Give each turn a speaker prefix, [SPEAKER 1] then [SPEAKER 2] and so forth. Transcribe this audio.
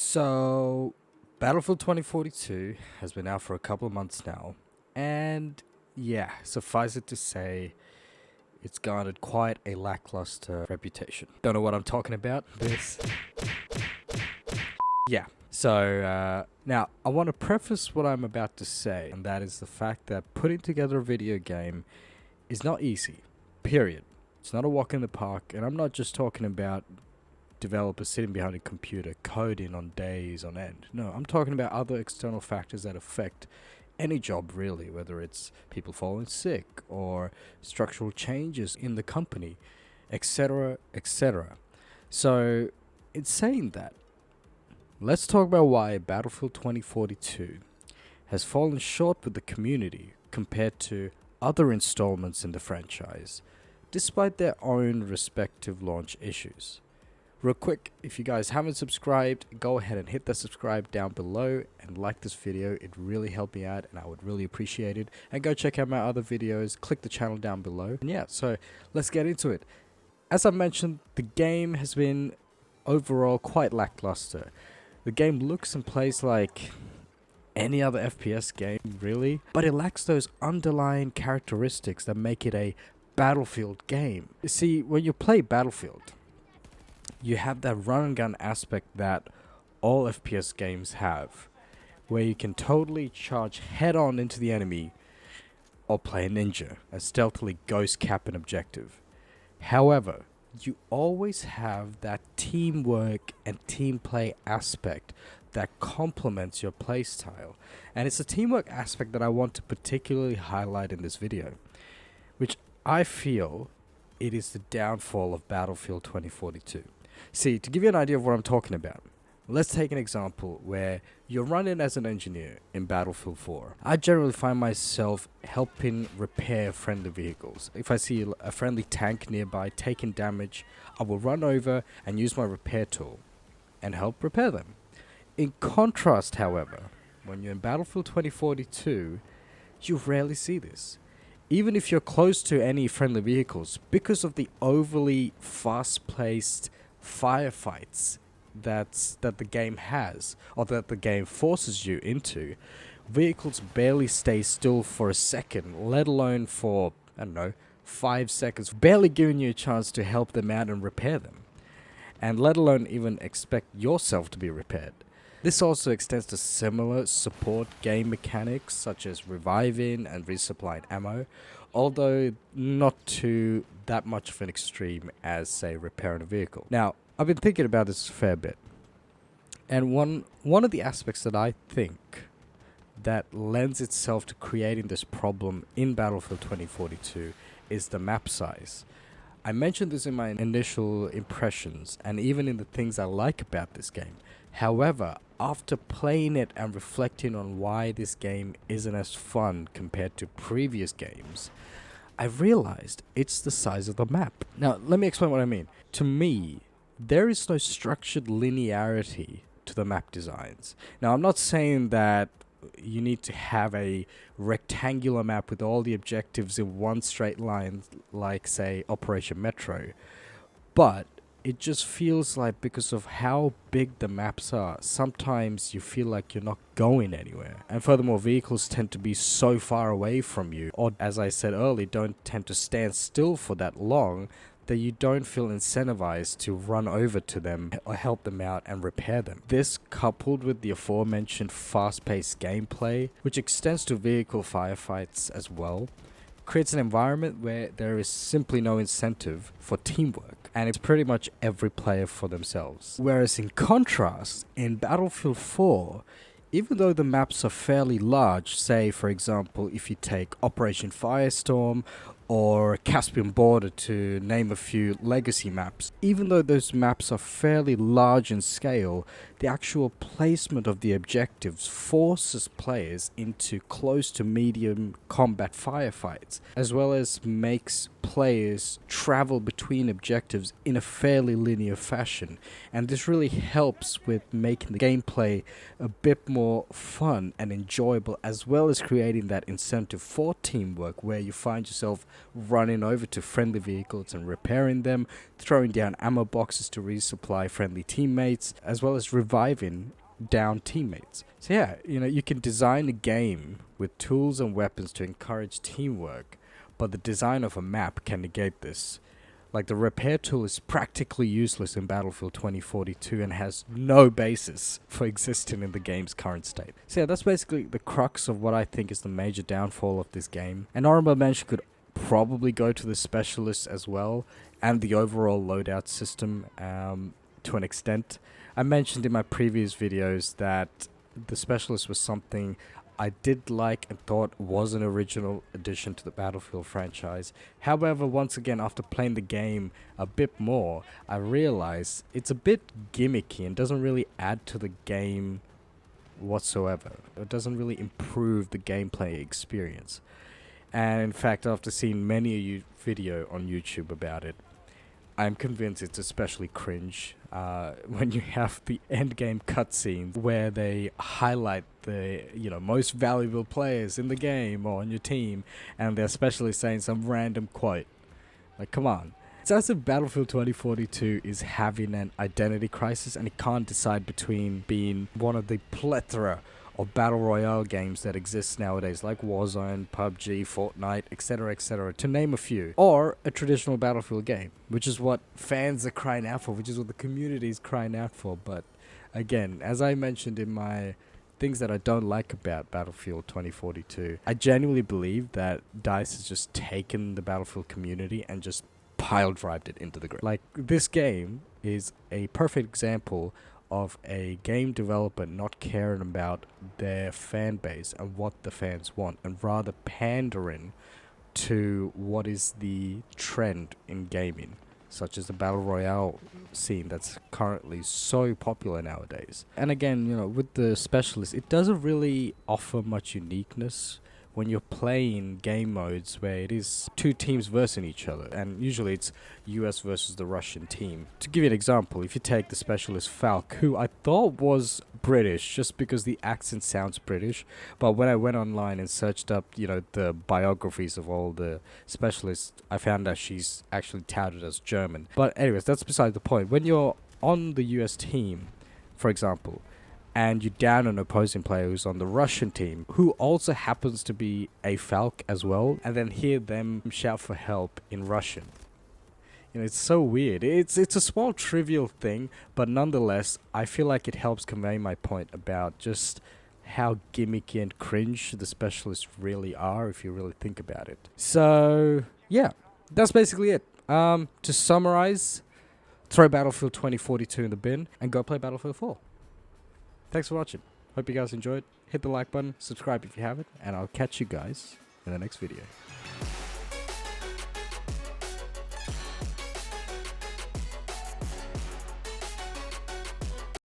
[SPEAKER 1] So, Battlefield 2042 has been out for a couple of months now, and yeah, suffice it to say, it's garnered quite a lackluster reputation. Don't know what I'm talking about. This. Yeah. So, now I want to preface what I'm about to say, and that is the fact that putting together a video game is not easy. Period. It's not a walk in the park, and I'm not just talking about developers sitting behind a computer coding on days on end. No, I'm talking about other external factors that affect any job really, whether it's people falling sick or structural changes in the company, etc., etc. So, in saying that, let's talk about why Battlefield 2042 has fallen short with the community compared to other installments in the franchise, despite their own respective launch issues. Real quick, if you guys haven't subscribed, go ahead and hit the subscribe down below and like this video. It really helped me out and I would really appreciate it. And go check out my other videos, click the channel down below. And yeah, so let's get into it. As I mentioned, the game has been overall quite lackluster. The game looks and plays like any other FPS game, really, but it lacks those underlying characteristics that make it a Battlefield game. You see, when you play Battlefield, you have that run and gun aspect that all FPS games have, where you can totally charge head on into the enemy or play a ninja and stealthily ghost cap an objective. However, you always have that teamwork and team play aspect that complements your playstyle. And it's a teamwork aspect that I want to particularly highlight in this video, which I feel it is the downfall of Battlefield 2042. See, to give you an idea of what I'm talking about, let's take an example where you're running as an engineer in Battlefield 4. I generally find myself helping repair friendly vehicles. If I see a friendly tank nearby taking damage, I will run over and use my repair tool and help repair them. In contrast, however, when you're in Battlefield 2042, you rarely see this. Even if you're close to any friendly vehicles, because of the overly fast-paced firefights that the game has, or that the game forces you into, vehicles barely stay still for a second, let alone for, 5 seconds, barely giving you a chance to help them out and repair them, and let alone even expect yourself to be repaired. This also extends to similar support game mechanics such as reviving and resupplying ammo, although not to that much of an extreme as, say, repairing a vehicle. Now, I've been thinking about this a fair bit, and one of the aspects that I think that lends itself to creating this problem in Battlefield 2042 is the map size. I mentioned this in my initial impressions and even in the things I like about this game. However, after playing it and reflecting on why this game isn't as fun compared to previous games, I realized it's the size of the map. Now, let me explain what I mean. To me, there is no structured linearity to the map designs. Now, I'm not saying that you need to have a rectangular map with all the objectives in one straight line, like, say, Operation Metro, but it just feels like because of how big the maps are, sometimes you feel like you're not going anywhere. And furthermore, vehicles tend to be so far away from you, or as I said earlier, don't tend to stand still for that long, that you don't feel incentivized to run over to them or help them out and repair them. This, coupled with the aforementioned fast-paced gameplay, which extends to vehicle firefights as well, creates an environment where there is simply no incentive for teamwork, and it's pretty much every player for themselves. Whereas in contrast, in Battlefield 4, even though the maps are fairly large, say for example if you take Operation Firestorm or Caspian Border to name a few legacy maps, even though those maps are fairly large in scale, the actual placement of the objectives forces players into close to medium combat firefights, as well as makes players travel between objectives in a fairly linear fashion. And this really helps with making the gameplay a bit more fun and enjoyable, as well as creating that incentive for teamwork where you find yourself running over to friendly vehicles and repairing them, throwing down ammo boxes to resupply friendly teammates, as well as reviving down teammates. So yeah, you can design a game with tools and weapons to encourage teamwork, but the design of a map can negate this. Like, the repair tool is practically useless in Battlefield 2042 and has no basis for existing in the game's current state. So yeah, that's basically the crux of what I think is the major downfall of this game. An honorable mention could probably go to the specialists as well, and the overall loadout system to an extent. I mentioned in my previous videos that the specialist was something I did like and thought was an original addition to the Battlefield franchise. However, once again, after playing the game a bit more, I realized it's a bit gimmicky and doesn't really add to the game whatsoever. It doesn't really improve the gameplay experience. And in fact, after seeing many a video on YouTube about it, I'm convinced it's especially cringe when you have the endgame cutscenes where they highlight the most valuable players in the game or on your team, and they're especially saying some random quote. Like, come on. It's as if Battlefield 2042 is having an identity crisis and it can't decide between being one of the plethora of battle royale games that exist nowadays, like Warzone, PUBG, Fortnite, etc., to name a few, or a traditional Battlefield game, which is what fans are crying out for, which is what the community is crying out for. But again, as I mentioned in my things that I don't like about Battlefield 2042, I genuinely believe that DICE has just taken the Battlefield community and just pile-drived it into the ground. Like, this game is a perfect example of a game developer not caring about their fan base and what the fans want, and rather pandering to what is the trend in gaming, such as the battle royale scene that's currently so popular nowadays. And again, with the specialist, it doesn't really offer much uniqueness when you're playing game modes where it is two teams versing each other, and usually it's US versus the Russian team. To give you an example, if you take the specialist Falk, who I thought was British just because the accent sounds British, but when I went online and searched up, the biographies of all the specialists, I found that she's actually touted as German. But anyways, that's beside the point. When you're on the US team, for example, and you down an opposing player who's on the Russian team, who also happens to be a Falk as well, and then hear them shout for help in Russian. It's so weird. It's a small trivial thing, but nonetheless, I feel like it helps convey my point about just how gimmicky and cringe the specialists really are, if you really think about it. So, yeah, that's basically it. To summarize, throw Battlefield 2042 in the bin and go play Battlefield 4. Thanks for watching. Hope you guys enjoyed. Hit the like button, subscribe if you haven't, and I'll catch you guys in the next video.